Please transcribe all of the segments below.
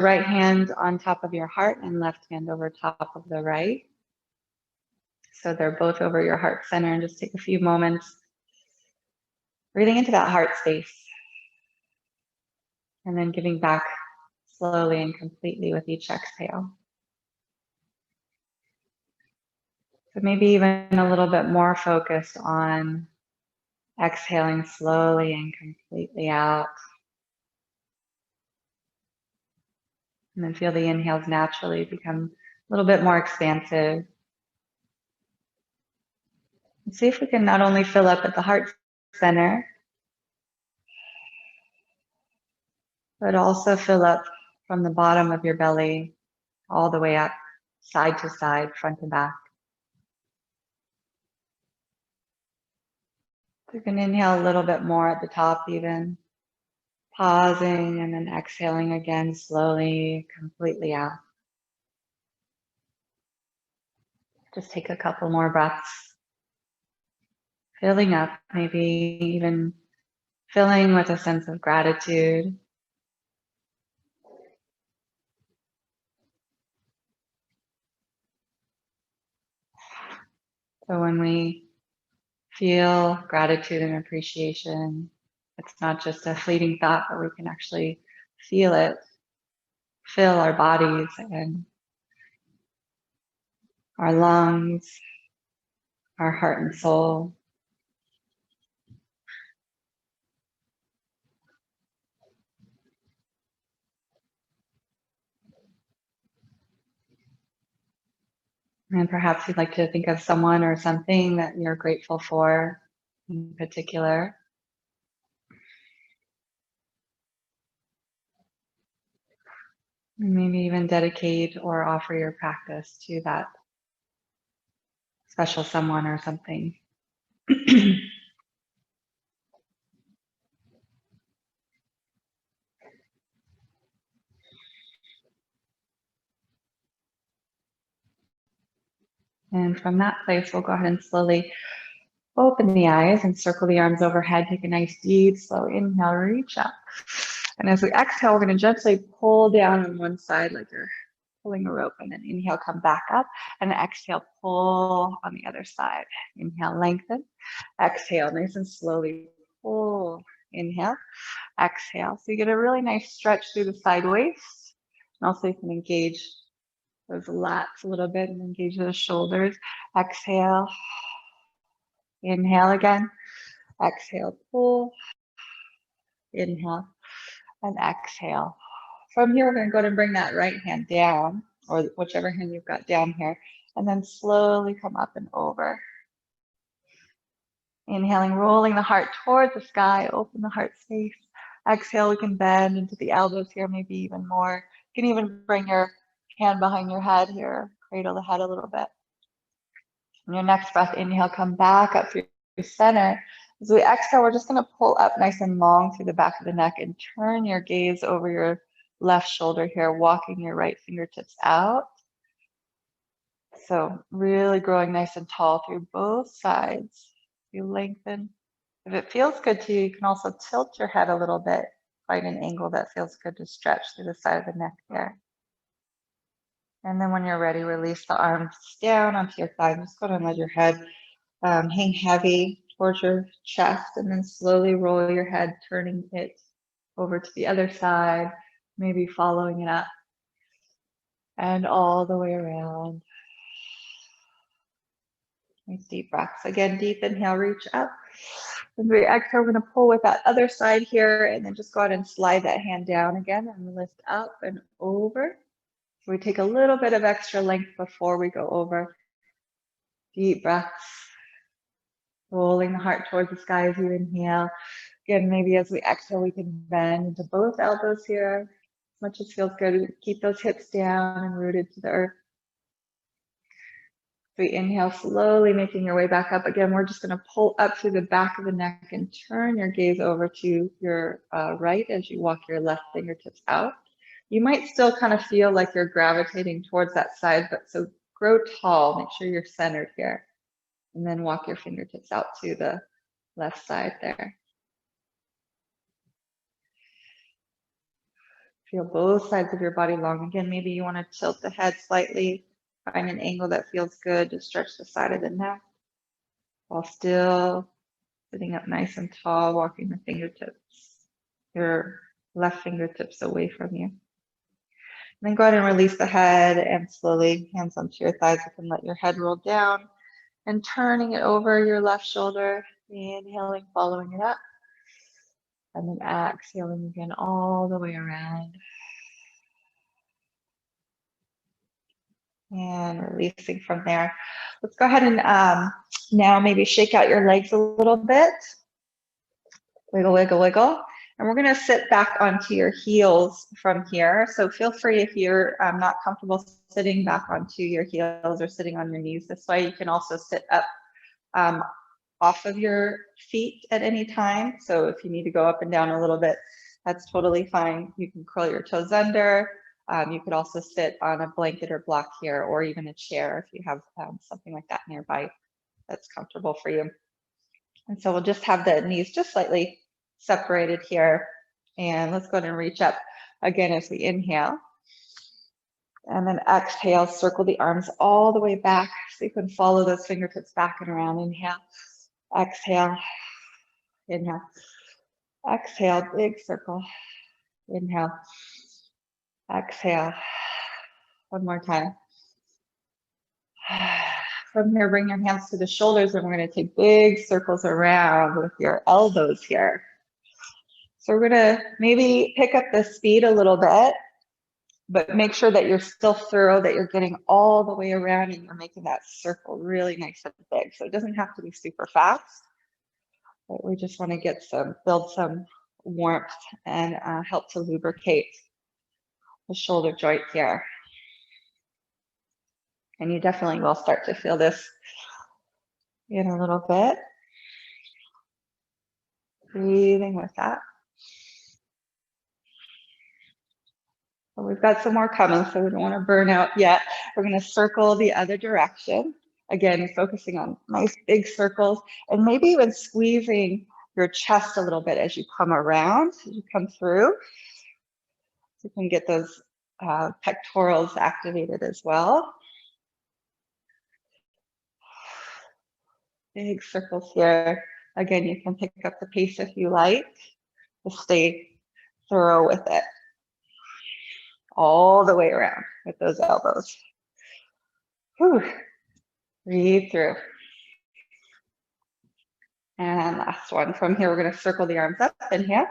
right hand on top of your heart and left hand over top of the right. So they're both over your heart center, and just take a few moments breathing into that heart space and then giving back slowly and completely with each exhale. So maybe even a little bit more focused on exhaling slowly and completely out. And then feel the inhales naturally become a little bit more expansive. And see if we can not only fill up at the heart center, but also fill up from the bottom of your belly all the way up, side to side, front to back. So you can inhale a little bit more at the top even, pausing and then exhaling again slowly, completely out. Just take a couple more breaths, filling up, maybe even filling with a sense of gratitude. So when we feel gratitude and appreciation, it's not just a fleeting thought, but we can actually feel it, fill our bodies and our lungs, our heart and soul. And perhaps you'd like to think of someone or something that you're grateful for in particular. Maybe even dedicate or offer your practice to that special someone or something. And from that place, we'll go ahead and slowly open the eyes and circle the arms overhead. Take a nice deep, slow inhale, reach up. And as we exhale, we're going to gently pull down on one side like you're pulling a rope, and then inhale, come back up, and exhale, pull on the other side. Inhale, lengthen. Exhale, nice and slowly pull. Inhale, exhale. So you get a really nice stretch through the side waist. And also you can engage those lats a little bit and engage those shoulders. Exhale. Inhale again. Exhale, pull. Inhale and exhale. From here, we're going to go ahead and bring that right hand down, or whichever hand you've got down here, and then slowly come up and over. Inhaling, rolling the heart towards the sky, open the heart space. Exhale, we can bend into the elbows here, maybe even more. You can even bring your hand behind your head here, cradle the head a little bit. On your next breath, inhale, come back up through your center. As we exhale, we're just going to pull up nice and long through the back of the neck and turn your gaze over your left shoulder here, walking your right fingertips out. So really growing nice and tall through both sides. You lengthen. If it feels good to you, you can also tilt your head a little bit, find an angle that feels good to stretch through the side of the neck there. And then when you're ready, release the arms down onto your thighs. Just go ahead and let your head hang heavy towards your chest, and then slowly roll your head, turning it over to the other side, maybe following it up and all the way around. Nice deep breaths. Again, deep inhale, reach up. As we exhale, we're going to pull with that other side here, and then just go ahead and slide that hand down again and lift up and over. So we take a little bit of extra length before we go over. Deep breaths. Rolling the heart towards the sky as you inhale. Again, maybe as we exhale, we can bend into both elbows here. As much as feels good, keep those hips down and rooted to the earth. We inhale, slowly making your way back up. Again, we're just going to pull up through the back of the neck and turn your gaze over to your right as you walk your left fingertips out. You might still kind of feel like you're gravitating towards that side, but so grow tall. Make sure you're centered here. And then walk your fingertips out to the left side there. Feel both sides of your body long. Again, maybe you want to tilt the head slightly, find an angle that feels good to stretch the side of the neck while still sitting up nice and tall, walking the fingertips, your left fingertips away from you. And then go ahead and release the head and slowly, hands onto your thighs, you can let your head roll down and turning it over your left shoulder, inhaling, following it up. And then exhaling again all the way around. And releasing from there. Let's go ahead and now maybe shake out your legs a little bit. Wiggle, wiggle, wiggle. And we're going to sit back onto your heels from here. So feel free, if you're not comfortable sitting back onto your heels or sitting on your knees this way, you can also sit up off of your feet at any time. So if you need to go up and down a little bit, that's totally fine. You can curl your toes under. You could also sit on a blanket or block here, or even a chair if you have something like that nearby that's comfortable for you. And so we'll just have the knees just slightly separated here. And let's go ahead and reach up again as we inhale. And then exhale, circle the arms all the way back so you can follow those fingertips back and around. Inhale. Exhale, inhale, exhale, big circle, inhale, exhale, one more time. From here, bring your hands to the shoulders and we're going to take big circles around with your elbows here. So we're going to maybe pick up the speed a little bit, but make sure that you're still thorough, that you're getting all the way around and you're making that circle really nice and big. So it doesn't have to be super fast. But we just want to get build some warmth and help to lubricate the shoulder joint here. And you definitely will start to feel this in a little bit. Breathing with that. Well, we've got some more coming, so we don't want to burn out yet. We're going to circle the other direction. Again, focusing on nice big circles and maybe even squeezing your chest a little bit as you come around, as you come through. So you can get those pectorals activated as well. Big circles here. Again, you can pick up the pace if you like. Just stay thorough with it. All the way around with those elbows. Whew. Breathe through. And last one. From here, we're going to circle the arms up. Inhale.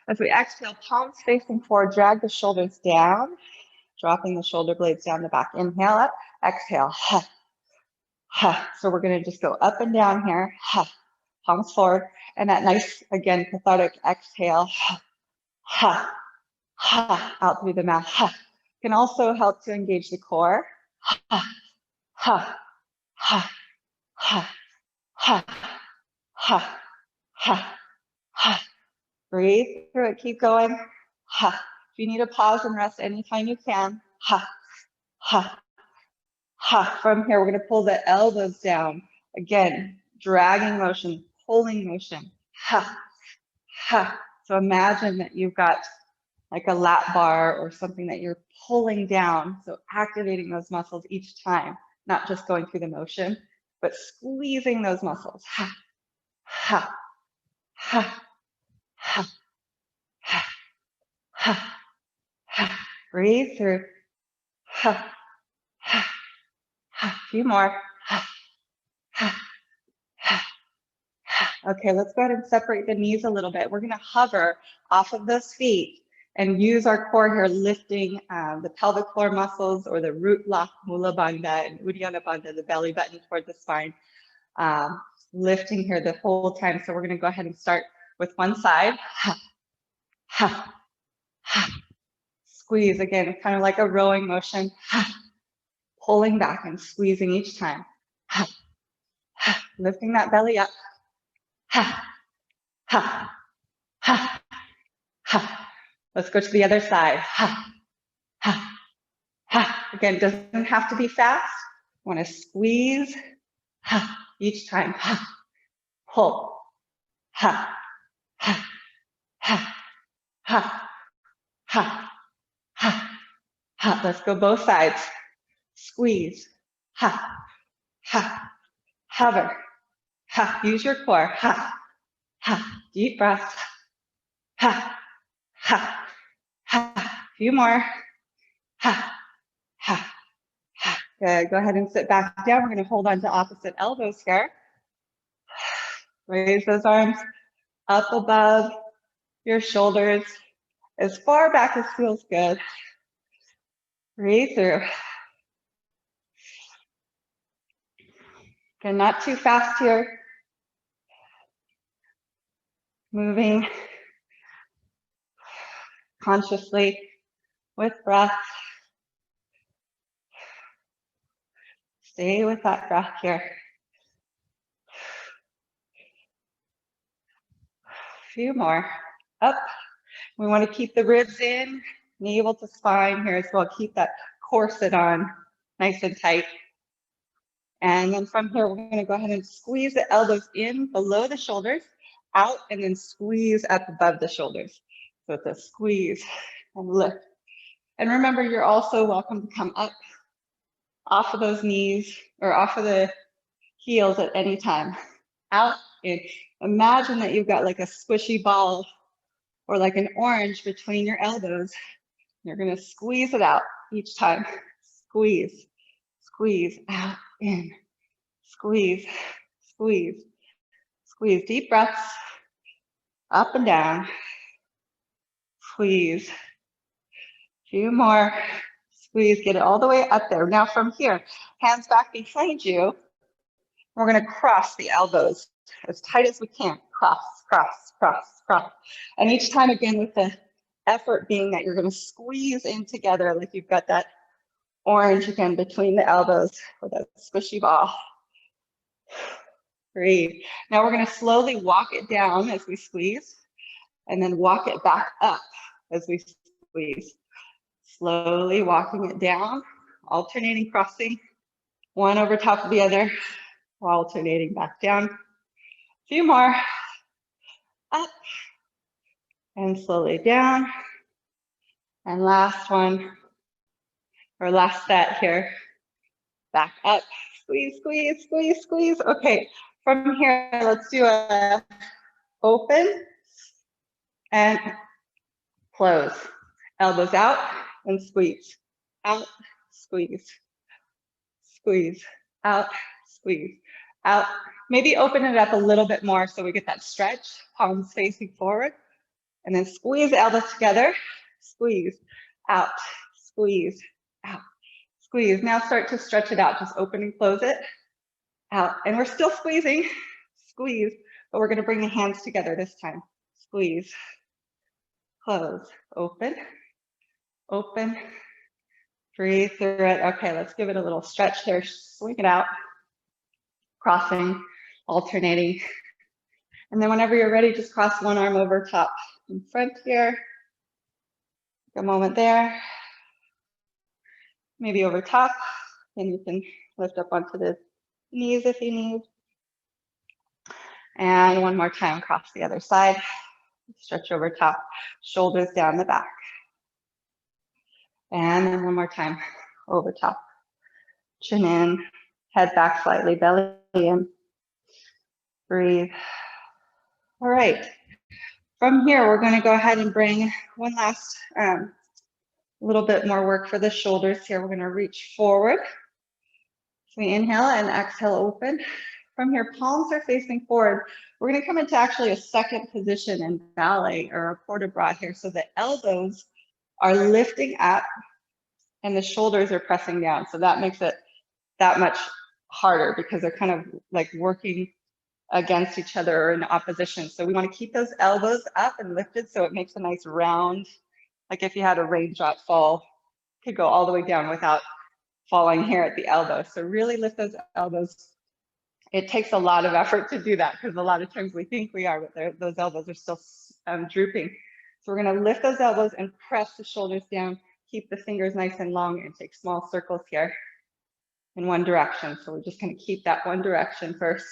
As we exhale, palms facing forward, drag the shoulders down, dropping the shoulder blades down the back. Inhale up, exhale. So we're going to just go up and down here. Palms forward. And that nice, again, cathartic exhale. Out through the mouth. Can also help to engage the core. Breathe through it, keep going. If you need to pause and rest anytime you can. From here, we're going to pull the elbows down. Again, dragging motion, pulling motion. So imagine that you've got like a lat bar or something that you're pulling down. So activating those muscles each time, not just going through the motion, but squeezing those muscles. Breathe through. A few more. Okay, let's go ahead and separate the knees a little bit. We're going to hover off of those feet and use our core here, lifting the pelvic floor muscles or the root block, Mula Bandha and Uddiyana Bandha, the belly button towards the spine. Lifting here the whole time. So we're going to go ahead and start with one side. Squeeze again, kind of like a rowing motion. Pulling back and squeezing each time. Lifting that belly up. Let's go to the other side. Again, doesn't have to be fast. Want to squeeze each time. Pull. ha, ha, ha. Let's go both sides. Squeeze, ha, ha, hover, ha. Use your core, ha, ha. Deep breath, ha, ha, ha. A few more, ha, ha, ha. Good. Go ahead and sit back down. We're going to hold on to opposite elbows here. Raise those arms up above your shoulders as far back as feels good. Breathe through. Again, not too fast here. Moving consciously with breath. Stay with that breath here. A few more. Up. We want to keep the ribs in, navel to spine here as well. Keep that corset on nice and tight. And then from here, we're going to go ahead and squeeze the elbows in below the shoulders, out, and then squeeze up above the shoulders. So it's a squeeze and lift. And remember, you're also welcome to come up off of those knees or off of the heels at any time. Out, in. Imagine that you've got like a squishy ball or like an orange between your elbows. You're going to squeeze it out each time. Squeeze, squeeze, out, in. Squeeze, squeeze, squeeze. Deep breaths, up and down. Squeeze. Few more. Squeeze, get it all the way up there. Now from here, hands back behind you. We're going to cross the elbows as tight as we can. Cross, cross, cross, cross. And each time, again, with the effort being that you're going to squeeze in together like you've got that orange again between the elbows or that squishy ball. Breathe. Now we're going to slowly walk it down as we squeeze and then walk it back up as we squeeze. Slowly walking it down, alternating, crossing, one over top of the other, alternating back down. A few more. Up and slowly down. And last one, or last set here. Back up. Squeeze, squeeze, squeeze, squeeze. Okay, from here, let's do a open and close. Elbows out and squeeze. Out, squeeze. Squeeze. Out, squeeze. Out. Maybe open it up a little bit more so we get that stretch, palms facing forward. And then squeeze the elbows together. Squeeze. Out, squeeze. Out, squeeze. Now start to stretch it out. Just open and close it. Out. And we're still squeezing. Squeeze. But we're going to bring the hands together this time. Squeeze. Close. Open. Open. Breathe through it. Okay, let's give it a little stretch here. Swing it out. Crossing, alternating. And then whenever you're ready, just cross one arm over top in front here. Take a moment there. Maybe over top. Then you can lift up onto the knees if you need. And one more time, cross the other side. Stretch over top, shoulders down the back. And then one more time, over top. Chin in, head back slightly, belly in. Breathe. All right. From here, we're going to go ahead and bring one last little bit more work for the shoulders here. We're going to reach forward. So we inhale and exhale, open. From here, palms are facing forward. We're going to come into actually a second position in ballet or a port de bras here. So the elbows are lifting up and the shoulders are pressing down. So that makes it that much harder because they're kind of like working against each other or in opposition. So we want to keep those elbows up and lifted so it makes a nice round, like if you had a raindrop fall, could go all the way down without falling here at the elbow. So really lift those elbows. It takes a lot of effort to do that because a lot of times we think we are, but those elbows are still drooping. So we're going to lift those elbows and press the shoulders down. Keep the fingers nice and long and take small circles here in one direction. So we're just going to keep that one direction first.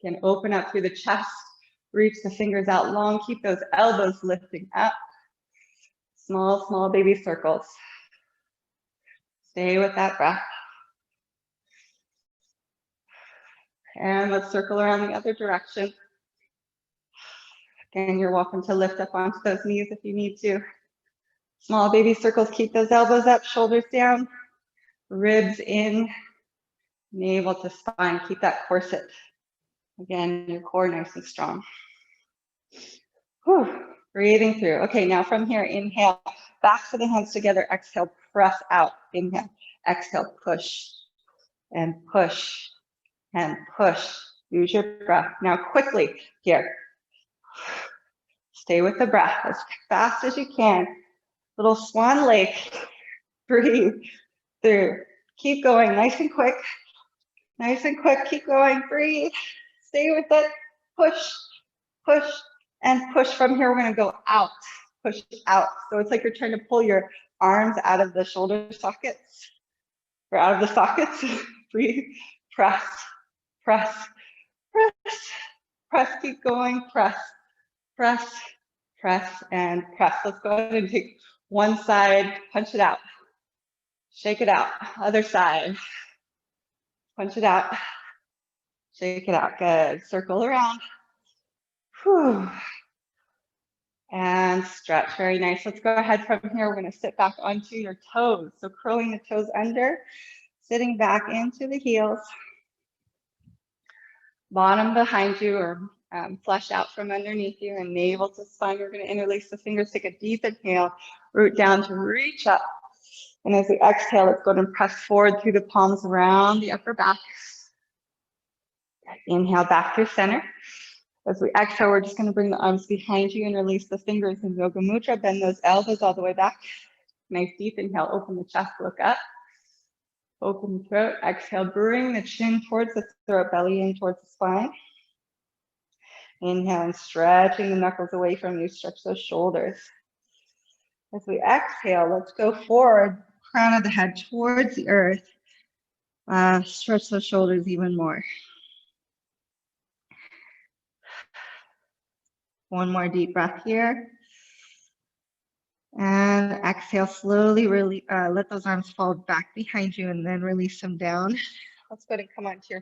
Again, open up through the chest, Reach the fingers out long. Keep those elbows lifting up. Small, small baby circles. Stay with that breath. And let's circle around the other direction. Again, you're welcome to lift up onto those knees if you need to. Small baby circles, keep those elbows up, shoulders down, ribs in, navel to spine. Keep that corset. Again, your core nice and strong. Whew. Breathing through. Okay, now from here, inhale, back to the hands together, exhale, press out. Inhale, exhale, push and push and push. Use your breath. Now quickly here. Stay with the breath as fast as you can. Little swan lake. Breathe through. Keep going, nice and quick. Nice and quick, keep going, breathe. Stay with it. Push, push, and push. From here, we're gonna go out, push out. So it's like you're trying to pull your arms out of the shoulder sockets, or out of the sockets. Breathe, press, press, press, press, keep going, press, press, press, and press. Let's go ahead and take one side, punch it out. Shake it out, other side. Punch it out, shake it out, good. Circle around. Whew. And stretch, very nice. Let's go ahead from here. We're gonna sit back onto your toes. So curling the toes under, sitting back into the heels. Bottom behind you or flush out from underneath you and navel to spine. We're gonna interlace the fingers, take a deep inhale, root down to reach up. And as we exhale, let's go ahead and press forward through the palms around the upper back. Inhale back through center. As we exhale, we're just going to bring the arms behind you and release the fingers in Yoga Mudra. Bend those elbows all the way back. Nice deep inhale, open the chest, look up. Open the throat. Exhale, bring the chin towards the throat, belly in towards the spine. Inhale and stretching the knuckles away from you, stretch those shoulders. As we exhale, let's go forward, crown of the head towards the earth. Stretch those shoulders even more. One more deep breath here. And exhale, slowly really let those arms fall back behind you and then release them down. Let's go ahead and come onto your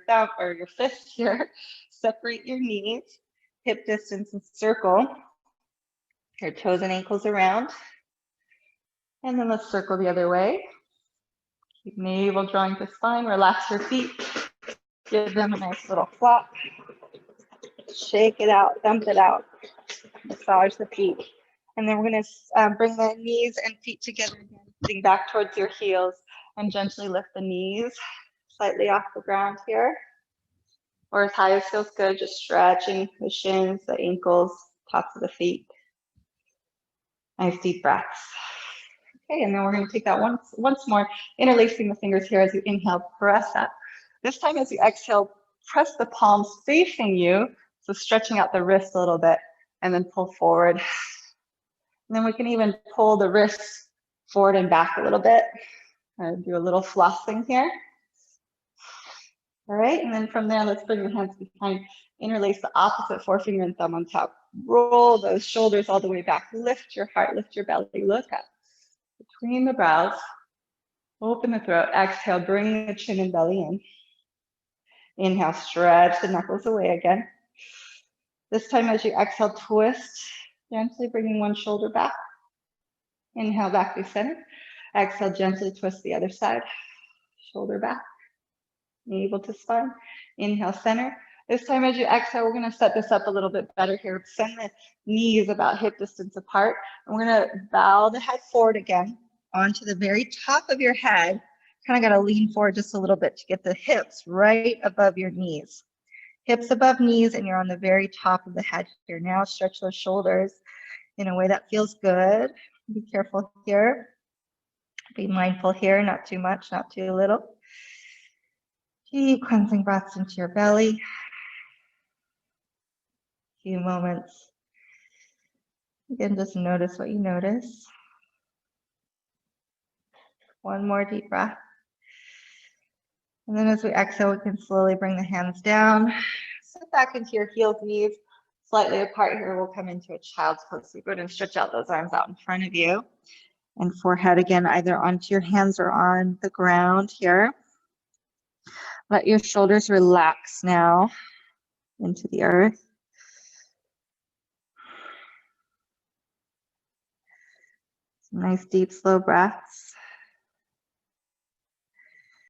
thumb or your fist here. Separate your knees, hip distance and circle. Your toes and ankles around. And then let's circle the other way. Keep navel drawing to spine, relax your feet. Give them a nice little flop. Shake it out, dump it out. Massage the feet. And then we're going to bring the knees and feet together again, sitting back towards your heels and gently lift the knees slightly off the ground here. Or as high as feels good, just stretching the shins, the ankles, tops of the feet. Nice deep breaths. Okay, and then we're going to take that once more, interlacing the fingers here as you inhale, press up. This time as you exhale, press the palms facing you, so stretching out the wrist a little bit, and then pull forward. And then we can even pull the wrists forward and back a little bit. Do a little flossing here. All right, and then from there, let's bring your hands behind. Interlace the opposite forefinger and thumb on top. Roll those shoulders all the way back. Lift your heart, lift your belly, look up. Between the brows, open the throat. Exhale, bring the chin and belly in. Inhale, stretch the knuckles away again. This time as you exhale, twist, gently bringing one shoulder back. Inhale, back to center. Exhale, gently twist the other side. Shoulder back, navel to spine. Inhale, center. This time as you exhale, we're going to set this up a little bit better here. Send the knees about hip distance apart. And we're going to bow the head forward again onto the very top of your head. Kind of got to lean forward just a little bit to get the hips right above your knees. Hips above knees, and you're on the very top of the head here. Now stretch those shoulders in a way that feels good. Be careful here. Be mindful here, not too much, not too little. Deep cleansing breaths into your belly. Few moments. Again, just notice what you notice. One more deep breath. And then as we exhale, we can slowly bring the hands down, sit back into your heels, knees slightly apart here. We'll come into a child's pose. So go ahead and stretch out those arms out in front of you. And forehead again, either onto your hands or on the ground here. Let your shoulders relax now into the earth. Some nice deep, slow breaths.